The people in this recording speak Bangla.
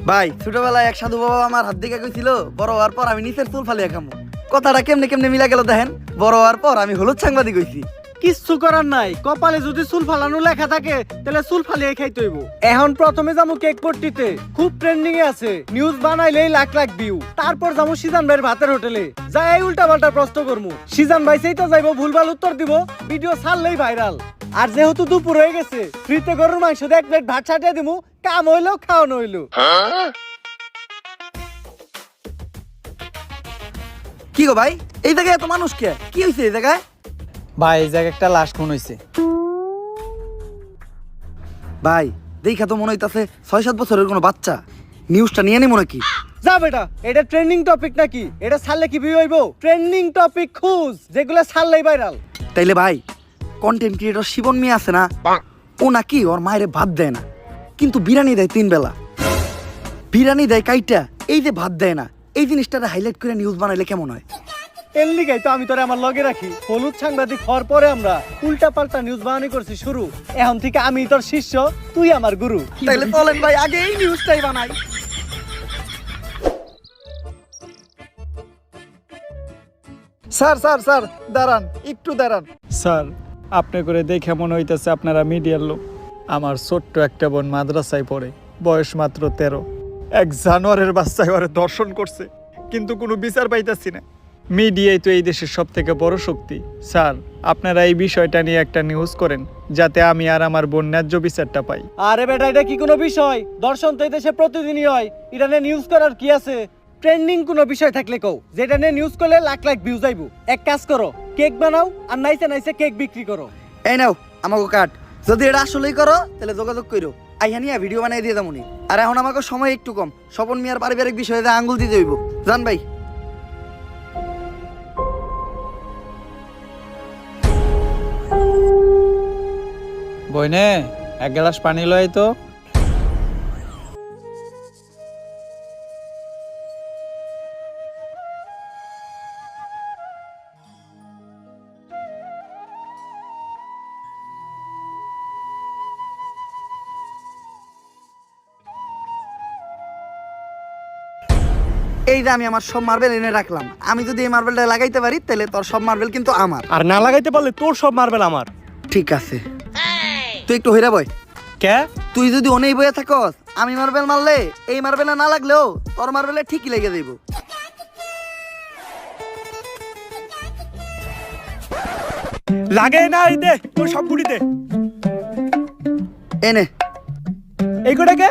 ভাই ছোটবেলায় এক সাধু বাবা আমার হাত দিকে কইছিল বড় হওয়ার পর আমি নিচের চুল ফালিয়ে খামু। কথাটা কেমনে কেমনে মিলা গেল দেখেন। বড় হওয়ার পর আমি হলুদ সাংবাদিক হইছি। কিচ্ছু করার নাই, কপালে যদি চুল ফালানো লেখা থাকে তাহলে চুল ফালিয়ে খাইতে হইব। এখন প্রথমে যাবো কেক পট্টিতে, খুব ট্রেন্ডিং এ আছে, নিউজ বানাইলেই লাখ লাখ ভিউ। তারপর যাবো সিজান ভাইয়ের ভাতের হোটেলে, যাই উল্টা পাল্টা প্রশ্ন করবো, সিজান ভাই সেইটা যাইবো ভুলভাল উত্তর দিব, ভিডিও ছাড়লেই ভাইরাল। আর যেহেতু দুপুর হয়ে গেছে, ফ্রিতে গরুর মাংস দিয়ে 1 প্লেট ভাত ছাটিয়ে দিমু, কাম হইলো খাওয়ানো হইলো। কি গো ভাই, এই জায়গায় এত মানুষ কে? কি হইছে এই জায়গায়? ভাই এই জায়গায় একটা লাশ খুন হয়েছে। ভাই দেখা তো মনে হইতাছে 6-7 বছরের কোনো বাচ্চা। নিউজটা নিয়ে নি মনে কি? যা বেটা, এটা ট্রেন্ডিং টপিক নাকি? এটা ছাড়লে কি ভিউ হইব? ট্রেন্ডিং টপিক খুঁজ, যেগুলো ছাড়লেই ভাইরাল। তাইলে ভাই কন্টেন্ট ক্রিয়েটর শিবন মিয়া আছে না, ও নাকি ওর মায়েরে ভাত দেয় না, কিন্তু বিরিয়ানি দেয় 3 বেলা। বিরিয়ানি দেয় কাইটা, এই যে ভাত দেয় না, এই জিনিসটারে হাইলাইট করে নিউজ বানাইলে কেমন হয়? এর লিগাই তো আমি তোরে আমার লগে রাখি। হলুদ সাংবাদিক হওয়ার পরে আমরা উল্টা পাল্টা নিউজ বানানি করছি শুরু। এখন থেকে আমি তোর শিষ্য, তুই আমার গুরু। তাইলে চলেন ভাই আগে এই নিউজটাই বানাই। স্যার স্যার স্যার দাঁড়ান, একটু দাঁড়ান। স্যার, আপনি করে দেখে মনে হইতেছে আপনারা মিডিয়ার লোক। আমার ছোট্ট একটা বোন মাদ্রাসায় পড়ে, বয়স মাত্র 13। এক জানোয়ারের বাচ্চায় ওরে দর্শন করছে, কিন্তু কোনো বিচার পাইতাছি না। মিডিয়াই তো এই দেশের সব থেকে বড় শক্তি। স্যার, আপনারা এই বিষয়টা নিয়ে একটা নিউজ করেন, যাতে আমি আর আমার বোন ন্যায্য বিচারটা পাই। আরে বেটা, এটা কি কোনো বিষয়? দর্শন তো এই দেশে প্রতিদিনই হয়, এটা নিয়ে নিউজ করার কি আছে? ট্রেন্ডিং কোনো বিষয় থাকলে কও, যেটা নিয়ে নিউজ করলে লাখ লাখ ভিউজ আইবো। এক কাজ করো, কেক বানাও আর নাইসে নাইসে কেক বিক্রি করো। এই নাও আমাকে কাট। যদি এটা আসলেই করো তাহলে যোগাযোগ করো, আইহানিয়া ভিডিও বানিয়ে দিয়ে দামুনি। আর এখন আমাকে সময় একটু কম, স্বপন মিয়ার পারিবারিক বিষয়ে আঙ্গুল দিতে হইব। জান ভাই। বইনে এক গ্লাস পানি লয় তো। এই যে আমি আমার সব মার্বেল এনে রাখলাম, আমি যদি এই মার্বেলটা লাগাইতে পারি তাহলে তোর সব মার্বেল কিন্তু আমার। আর না লাগাইতে পারলে তোর সব মার্বেল আমার। ঠিক আছে, তুই একটু হইরা বয়। কে? তুই যদি অনেই বয়ে থাকস, আমি মার্বেল মারলে এই মার্বেলে না লাগলেও তোর মার্বেলে ঠিকই লেগে যাইব। লাগে না, এই দে তোর সব গুড়ি দে। এনে এই গোটাকে